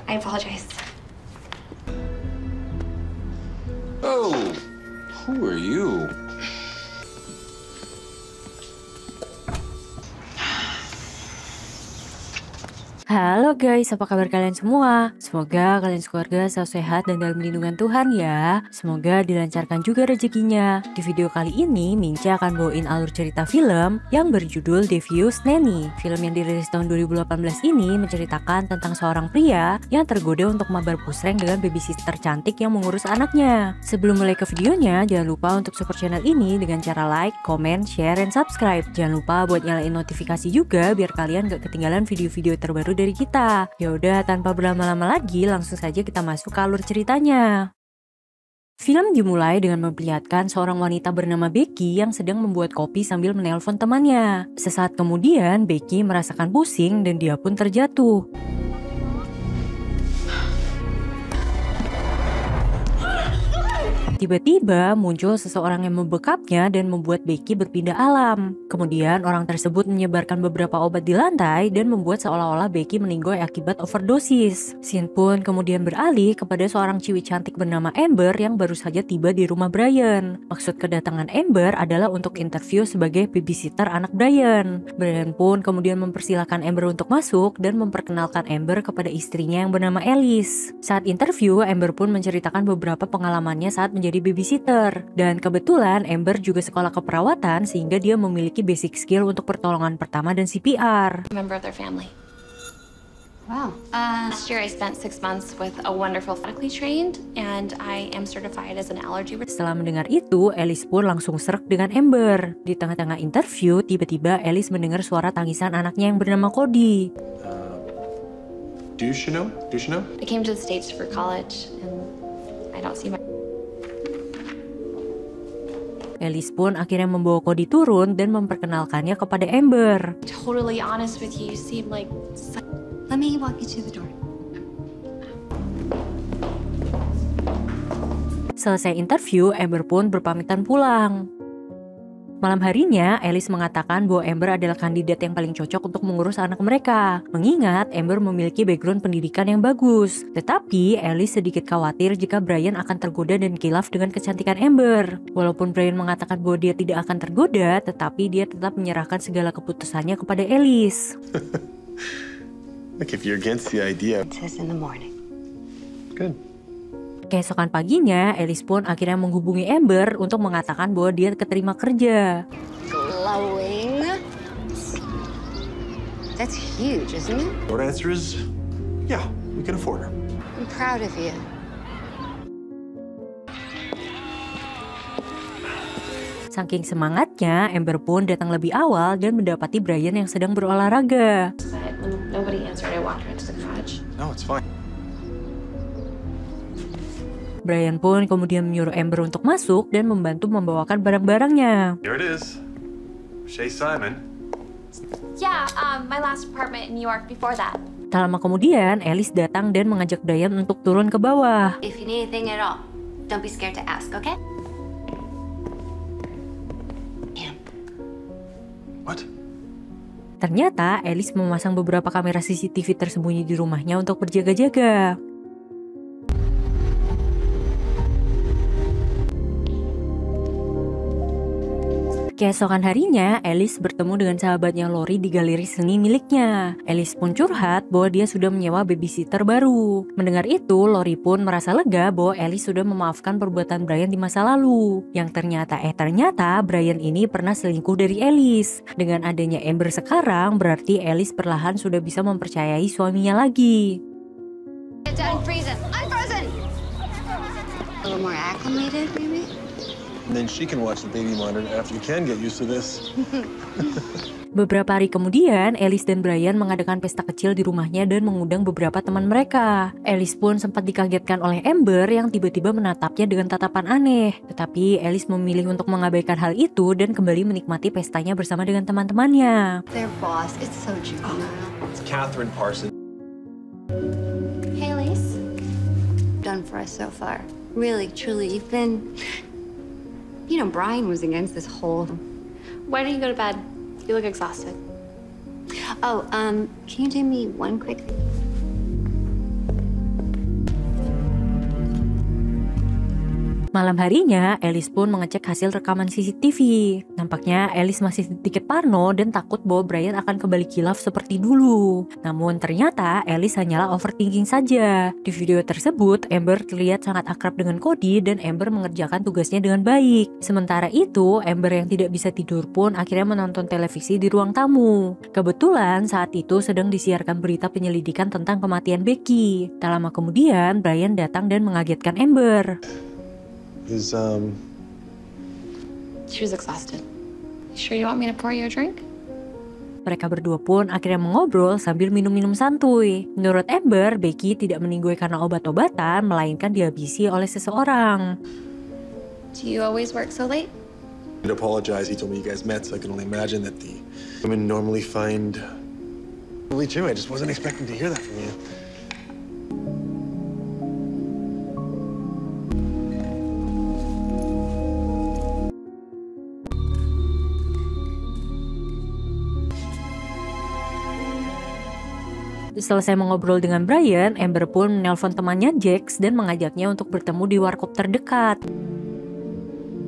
I apologize. Oh, who are you? Halo guys, apa kabar kalian semua? Semoga kalian sekeluarga selalu sehat dan dalam lindungan Tuhan ya. Semoga dilancarkan juga rezekinya. Di video kali ini, Minca akan bawain alur cerita film yang berjudul Devious Nanny. Film yang dirilis tahun 2018 ini menceritakan tentang seorang pria yang tergoda untuk mabar pusreng dengan babysitter cantik yang mengurus anaknya. Sebelum mulai ke videonya, jangan lupa untuk support channel ini dengan cara like, comment, share, dan subscribe. Jangan lupa buat nyalain notifikasi juga biar kalian gak ketinggalan video-video terbaru dari kita. Ya udah, tanpa berlama-lama lagi, langsung saja kita masuk ke alur ceritanya. Film dimulai dengan memperlihatkan seorang wanita bernama Becky yang sedang membuat kopi sambil menelpon temannya. Sesaat kemudian, Becky merasakan pusing dan dia pun terjatuh. Tiba-tiba muncul seseorang yang membekapnya dan membuat Becky berpindah alam. Kemudian orang tersebut menyebarkan beberapa obat di lantai dan membuat seolah-olah Becky meninggoy akibat overdosis. Scene pun kemudian beralih kepada seorang ciwi cantik bernama Amber yang baru saja tiba di rumah Brian. Maksud kedatangan Amber adalah untuk interview sebagai babysitter anak Brian. Brian pun kemudian mempersilahkan Amber untuk masuk dan memperkenalkan Amber kepada istrinya yang bernama Alice. Saat interview, Amber pun menceritakan beberapa pengalamannya saat menjadi babysitter. Dan kebetulan Amber juga sekolah keperawatan sehingga dia memiliki basic skill untuk pertolongan pertama dan CPR. Member of their family. Wow. Last year I spent 6 months with a wonderful medically trained and I am certified as an allergy. Setelah mendengar itu, Alice pun langsung srek dengan Amber. Di tengah-tengah interview, tiba-tiba Alice mendengar suara tangisan anaknya yang bernama Cody. Do you know? I came to the States for college and I don't see my... Alice pun akhirnya membawa Cody turun dan memperkenalkannya kepada Amber. Totally honest with you, you seem like... Let me walk you to the door. Selesai interview, Amber pun berpamitan pulang. Malam harinya, Alice mengatakan bahwa Amber adalah kandidat yang paling cocok untuk mengurus anak mereka. Mengingat Amber memiliki background pendidikan yang bagus. Tetapi, Alice sedikit khawatir jika Brian akan tergoda dan kilaf dengan kecantikan Amber. Walaupun Brian mengatakan bahwa dia tidak akan tergoda, tetapi dia tetap menyerahkan segala keputusannya kepada Alice. Like if you're against the idea. It says in the morning. Good. Keesokan paginya, Alice pun akhirnya menghubungi Amber untuk mengatakan bahwa dia keterima kerja. Glowing. That's huge, isn't it? Short answer is, yeah, we can afford her. I'm proud of you. Saking semangatnya, Amber pun datang lebih awal dan mendapati Brian yang sedang berolahraga. But when nobody answered, I walked her into the garage. No, it's fine. Brian pun kemudian menyuruh Amber untuk masuk dan membantu membawakan barang-barangnya. Here it is. Shay Simon. Yeah, my last apartment in New York before that. Tak lama kemudian, Alice datang dan mengajak Brian untuk turun ke bawah. If you need anything at all, don't be scared to ask, okay? What? Ternyata Alice memasang beberapa kamera CCTV tersembunyi di rumahnya untuk berjaga-jaga. Keesokan harinya, Alice bertemu dengan sahabatnya Lori di galeri seni miliknya. Alice pun curhat bahwa dia sudah menyewa babysitter baru. Mendengar itu, Lori pun merasa lega bahwa Alice sudah memaafkan perbuatan Brian di masa lalu. Yang ternyata Brian ini pernah selingkuh dari Alice. Dengan adanya Amber sekarang, berarti Alice perlahan sudah bisa mempercayai suaminya lagi. I'm frozen. A little more acclimated, maybe? And then she can watch the baby monitor after you can get used to this. Beberapa hari kemudian, Alice dan Brian mengadakan pesta kecil di rumahnya dan mengundang beberapa teman mereka. Alice pun sempat dikagetkan oleh Amber yang tiba-tiba menatapnya dengan tatapan aneh. Tetapi Alice memilih untuk mengabaikan hal itu dan kembali menikmati pestanya bersama dengan teman-temannya. Their boss, it's so juvenile. It's Catherine Parsons. Hey, Elise. Done for us so far. Really, truly, you've been... You know, Brian was against this whole... Why don't you go to bed? You look exhausted. Oh, can you do me one quick... Malam harinya, Alice pun mengecek hasil rekaman CCTV. Nampaknya Alice masih sedikit parno dan takut bahwa Brian akan kembali kilaf seperti dulu. Namun ternyata Alice hanyalah overthinking saja. Di video tersebut, Amber terlihat sangat akrab dengan Cody dan Amber mengerjakan tugasnya dengan baik. Sementara itu, Amber yang tidak bisa tidur pun akhirnya menonton televisi di ruang tamu. Kebetulan saat itu sedang disiarkan berita penyelidikan tentang kematian Becky. Tak lama kemudian, Brian datang dan mengagetkan Amber. She was exhausted. You sure you want me to pour you a drink? Mereka berdua pun akhirnya mengobrol sambil minum-minum santuy. Menurut Amber, Becky tidak meninggoy karena obat-obatan, melainkan dihabisi oleh seseorang. Do you always work so late? I'd apologize. He told me you guys met, so I can only imagine that the women normally find. Really true. I just wasn't expecting to hear that from you. Selesai mengobrol dengan Brian, Amber pun menelpon temannya Jax dan mengajaknya untuk bertemu di warkop terdekat.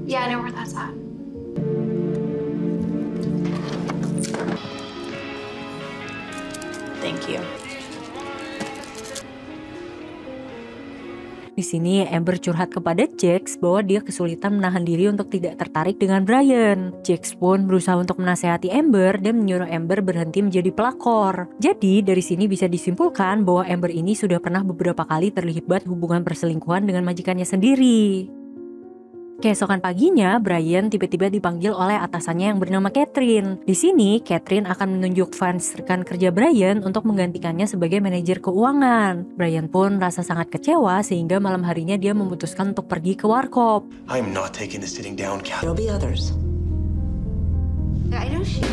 Yeah, I know where that's at. Thank you. Di sini Amber curhat kepada Jax bahwa dia kesulitan menahan diri untuk tidak tertarik dengan Brian. Jax pun berusaha untuk menasehati Amber dan menyuruh Amber berhenti menjadi pelakor. Jadi dari sini bisa disimpulkan bahwa Amber ini sudah pernah beberapa kali terlibat hubungan perselingkuhan dengan majikannya sendiri. Keesokan paginya, Brian tiba-tiba dipanggil oleh atasannya yang bernama Catherine. Di sini, Catherine akan menunjuk Vance, rekan kerja Brian, untuk menggantikannya sebagai manajer keuangan. Brian pun merasa sangat kecewa sehingga malam harinya dia memutuskan untuk pergi ke warkop. I'm not taking this sitting down, Cat. There'll be others. I know she...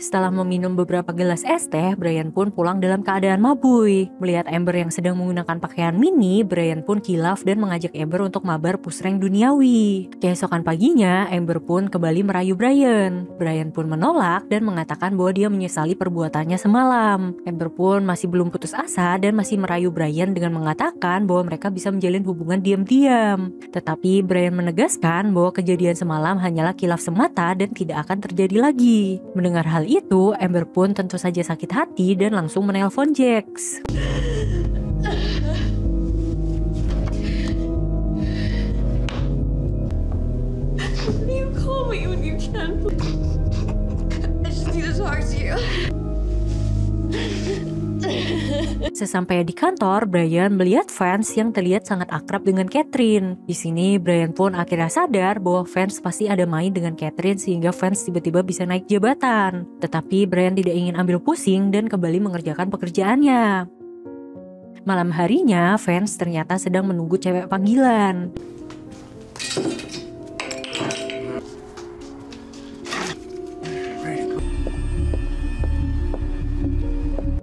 Setelah meminum beberapa gelas es teh, Brian pun pulang dalam keadaan mabui. Melihat Amber yang sedang menggunakan pakaian mini, Brian pun kilaf dan mengajak Amber untuk mabar pusreng duniawi. Keesokan paginya, Amber pun kembali merayu Brian. Brian pun menolak dan mengatakan bahwa dia menyesali perbuatannya semalam. Amber pun masih belum putus asa dan masih merayu Brian dengan mengatakan bahwa mereka bisa menjalin hubungan diam-diam. Tetapi Brian menegaskan bahwa kejadian semalam hanyalah kilaf semata dan tidak akan terjadi lagi. Mendengar hal itu, Amber pun tentu saja sakit hati dan langsung menelpon Jax. You call me when you can. I just need to talk to you. Sesampainya di kantor, Brian melihat Vance yang terlihat sangat akrab dengan Catherine. Di sini, Brian pun akhirnya sadar bahwa Vance pasti ada main dengan Catherine sehingga Vance tiba-tiba bisa naik jabatan. Tetapi Brian tidak ingin ambil pusing dan kembali mengerjakan pekerjaannya. Malam harinya, Vance ternyata sedang menunggu cewek panggilan.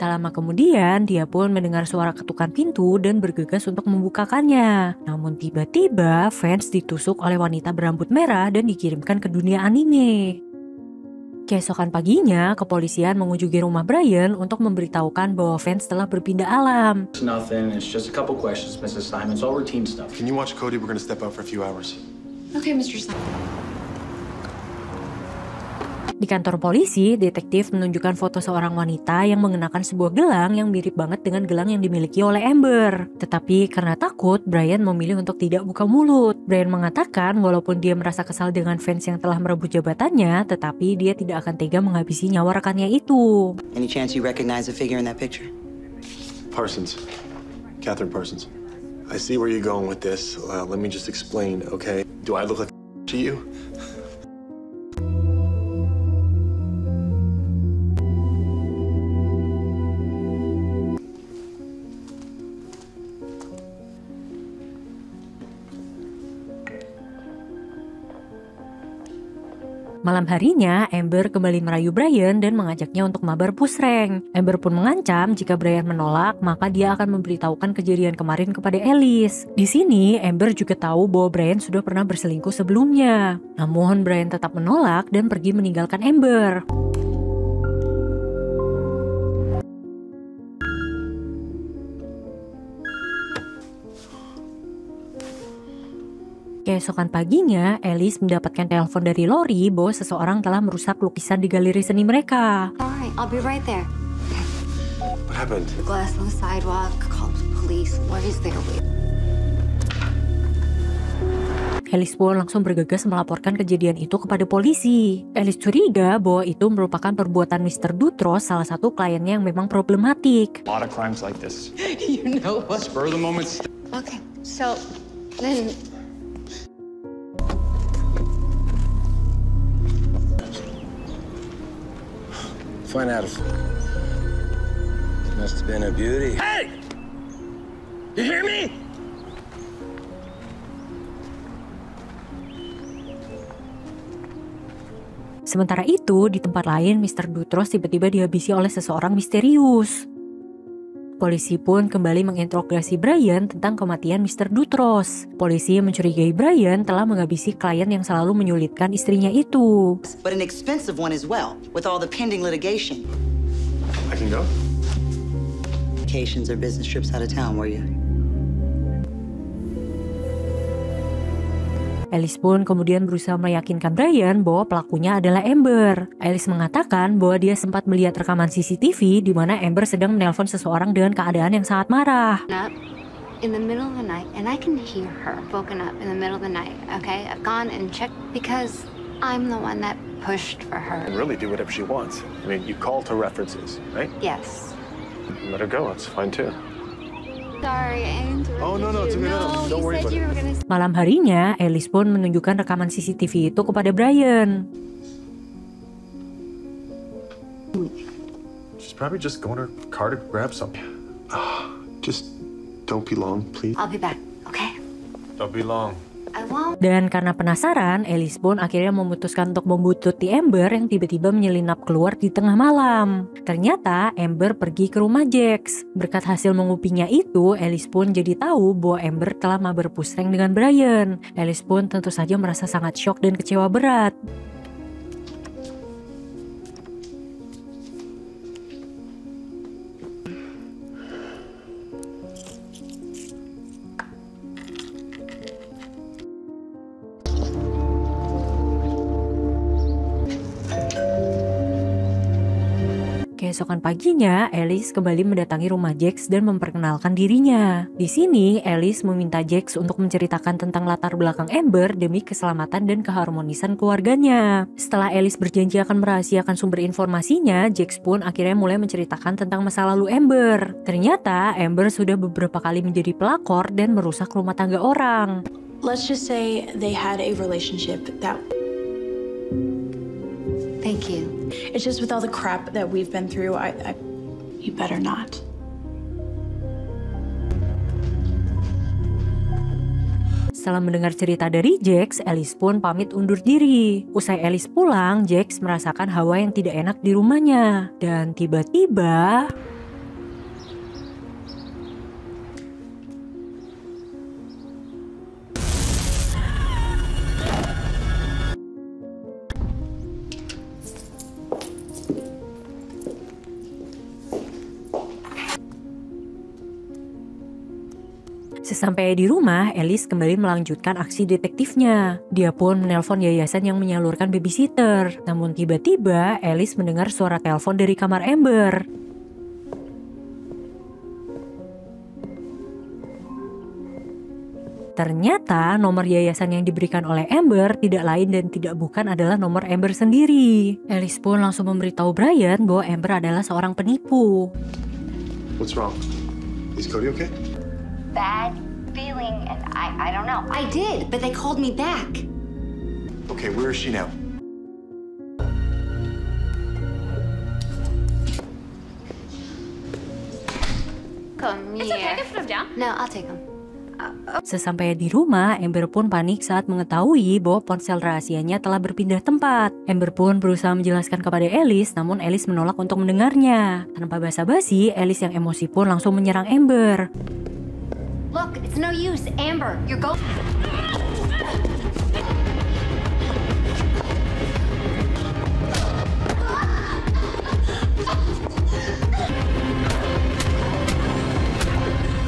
Tak lama kemudian, dia pun mendengar suara ketukan pintu dan bergegas untuk membukakannya. Namun tiba-tiba, Vance ditusuk oleh wanita berambut merah dan dikirimkan ke dunia anime. Keesokan paginya, kepolisian mengunjungi rumah Brian untuk memberitahukan bahwa Vance telah berpindah alam. It's nothing. It's just a couple questions, Mrs. Simon. It's all routine stuff. Can you watch Cody? We're gonna step out for a few hours. Okay, Mr. Simon. Di kantor polisi, detektif menunjukkan foto seorang wanita yang mengenakan sebuah gelang yang mirip banget dengan gelang yang dimiliki oleh Amber. Tetapi karena takut, Brian memilih untuk tidak buka mulut. Brian mengatakan walaupun dia merasa kesal dengan Vance yang telah merebut jabatannya, tetapi dia tidak akan tega menghabisi nyawa rekannya itu. Any chance you recognize the figure in that picture? Parsons. Catherine Parsons. I see where you're going with this. Let me just explain, okay? Do I look like to you? Malam harinya, Amber kembali merayu Brian dan mengajaknya untuk mabar pusreng. Amber pun mengancam jika Brian menolak, maka dia akan memberitahukan kejadian kemarin kepada Alice. Di sini, Amber juga tahu bahwa Brian sudah pernah berselingkuh sebelumnya. Namun, Brian tetap menolak dan pergi meninggalkan Amber. Keesokan paginya, Alice mendapatkan telepon dari Lori bahwa seseorang telah merusak lukisan di galeri seni mereka. Alright, I'll be right there. What happened? The glass on the sidewalk, called the police. Lori's there waiting. Alice pun langsung bergegas melaporkan kejadian itu kepada polisi. Alice curiga bahwa itu merupakan perbuatan Mr. Dutros, salah satu kliennya yang memang problematik. A lot of crimes like this. You know what? Spur of the moment. Okay, so then Find out if must have been a beauty. Hey! You hear me? Sementara itu, di tempat lain, Mr. Dutros tiba-tiba dihabisi oleh seseorang misterius. Polisi pun kembali menginterogasi Brian tentang kematian Mr. Dutros. Polisi mencurigai Brian telah menghabisi klien yang selalu menyulitkan istrinya itu. But an expensive one as well, with all the pending litigation. I can go? Vacations or business trips out of town, were you? Alice pun kemudian berusaha meyakinkan Brian bahwa pelakunya adalah Amber. Alice mengatakan bahwa dia sempat melihat rekaman CCTV di mana Amber sedang menelpon seseorang dengan keadaan yang sangat marah. up in the middle of the night, and I can hear her woken up in the middle of the night. Okay, I've gone and checked because I'm the one that pushed for her. And really do whatever she wants. I mean, you call to references, right? Yes. Let her go, it's fine too. Sorry, I interrupted Oh, no, it's you. okay, no, don't you worry said about you it. were gonna. Malam harinya, Alice pun menunjukkan rekaman CCTV itu kepada Brian. She's probably just going to her car to grab something. Just don't be long, please. I'll be back. Okay. Don't be long. I won't. Dan karena penasaran, Alice pun akhirnya memutuskan untuk membuntuti Amber yang tiba-tiba menyelinap keluar di tengah malam. Ternyata Amber pergi ke rumah Jax. Berkat hasil mengupinya itu, Alice pun jadi tahu bahwa Amber telah mabar pusreng dengan Brian. Alice pun tentu saja merasa sangat syok dan kecewa berat. Keesokan paginya, Alice kembali mendatangi rumah Jax dan memperkenalkan dirinya. Di sini, Alice meminta Jax untuk menceritakan tentang latar belakang Amber demi keselamatan dan keharmonisan keluarganya. Setelah Alice berjanji akan merahasiakan sumber informasinya, Jax pun akhirnya mulai menceritakan tentang masa lalu Amber. Ternyata, Amber sudah beberapa kali menjadi pelakor dan merusak rumah tangga orang. Let's just say they had a relationship that... Thank you. It's just with all the crap that we've been through, you better not. Setelah mendengar cerita dari Jax, Alice pun pamit undur diri. Usai Alice pulang, Jax merasakan hawa yang tidak enak di rumahnya. Dan tiba-tiba... Sesampai di rumah, Alice kembali melanjutkan aksi detektifnya. Dia pun menelpon yayasan yang menyalurkan babysitter. Namun tiba-tiba, Alice mendengar suara telepon dari kamar Amber. Ternyata nomor yayasan yang diberikan oleh Amber tidak lain dan tidak bukan adalah nomor Amber sendiri. Alice pun langsung memberitahu Brian bahwa Amber adalah seorang penipu. What's wrong? Is Cody okay? Bad feeling, and I don't know. I did, but they called me back. Okay, where is she now? Come It's okay, I can put him down. No, I'll take them. Sesampainya di rumah, Amber pun panik saat mengetahui bahwa ponsel rahasianya telah berpindah tempat. Amber pun berusaha menjelaskan kepada Alice, namun Alice menolak untuk mendengarnya. Tanpa basa-basi, Alice yang emosi pun langsung menyerang Amber. Look, it's no use. Amber, you're going.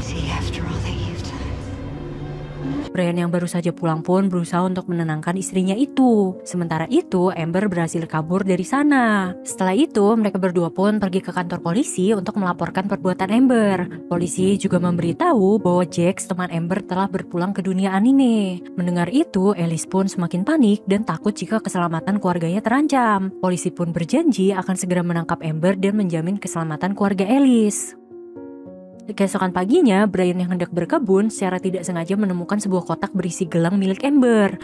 See, after all that you've done. Brian yang baru saja pulang pun berusaha untuk menenangkan istrinya itu. Sementara itu, Amber berhasil kabur dari sana. Setelah itu, mereka berdua pun pergi ke kantor polisi untuk melaporkan perbuatan Amber. Polisi juga memberitahu bahwa Jax, teman Amber, telah berpulang ke dunia anime. Mendengar itu, Alice pun semakin panik dan takut jika keselamatan keluarganya terancam. Polisi pun berjanji akan segera menangkap Amber dan menjamin keselamatan keluarga Alice. Keesokan paginya, Brian yang hendak berkebun secara tidak sengaja menemukan sebuah kotak berisi gelang milik Amber.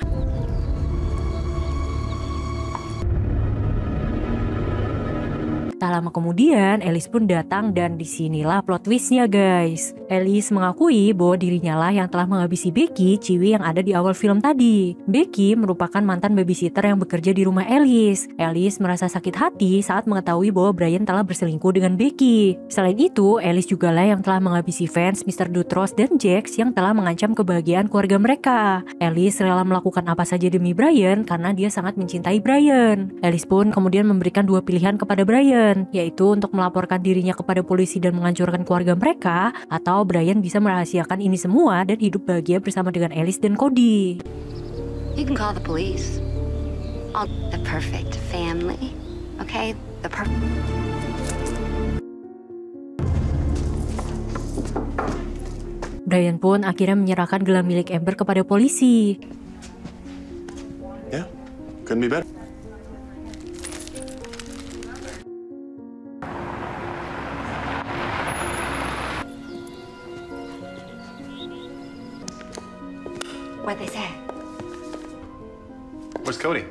Tak lama kemudian, Alice pun datang dan disinilah plot twistnya guys. Alice mengakui bahwa dirinya lah yang telah menghabisi Becky, Ciwi yang ada di awal film tadi. Becky merupakan mantan babysitter yang bekerja di rumah Alice. Alice merasa sakit hati saat mengetahui bahwa Brian telah berselingkuh dengan Becky. Selain itu, Alice juga lah yang telah menghabisi fans Mr. Dutros dan Jax yang telah mengancam kebahagiaan keluarga mereka. Alice rela melakukan apa saja demi Brian karena dia sangat mencintai Brian. Alice pun kemudian memberikan dua pilihan kepada Brian, yaitu untuk melaporkan dirinya kepada polisi dan menghancurkan keluarga mereka, atau Brian bisa merahasiakan ini semua dan hidup bahagia bersama dengan Alice dan Cody. You can call the police. The perfect family, okay? Brian pun akhirnya menyerahkan gelang milik Amber kepada polisi. Yeah, couldn't be better. What'd they say? Where's Cody?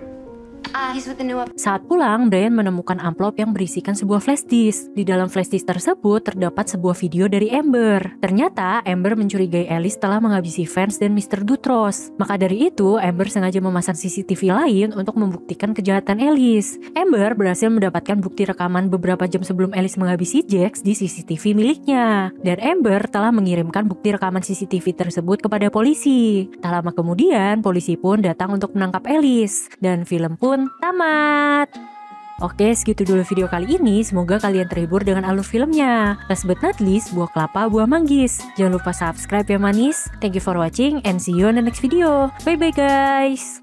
He's with the new Saat pulang, Brian menemukan amplop yang berisikan sebuah flash disk. Di dalam flash disk tersebut terdapat sebuah video dari Amber. Ternyata Amber mencurigai Alice telah menghabisi fans dan Mr. Dutros. Maka dari itu, Amber sengaja memasang CCTV lain untuk membuktikan kejahatan Alice. Amber berhasil mendapatkan bukti rekaman beberapa jam sebelum Alice menghabisi Jax di CCTV miliknya. Dan Amber telah mengirimkan bukti rekaman CCTV tersebut kepada polisi. Tak lama kemudian, polisi pun datang untuk menangkap Alice. Dan film pun tamat. Oke, segitu dulu video kali ini. Semoga kalian terhibur dengan alur filmnya. Last but not least, buah kelapa, buah manggis. Jangan lupa subscribe ya manis. Thank you for watching and see you on the next video. Bye bye guys.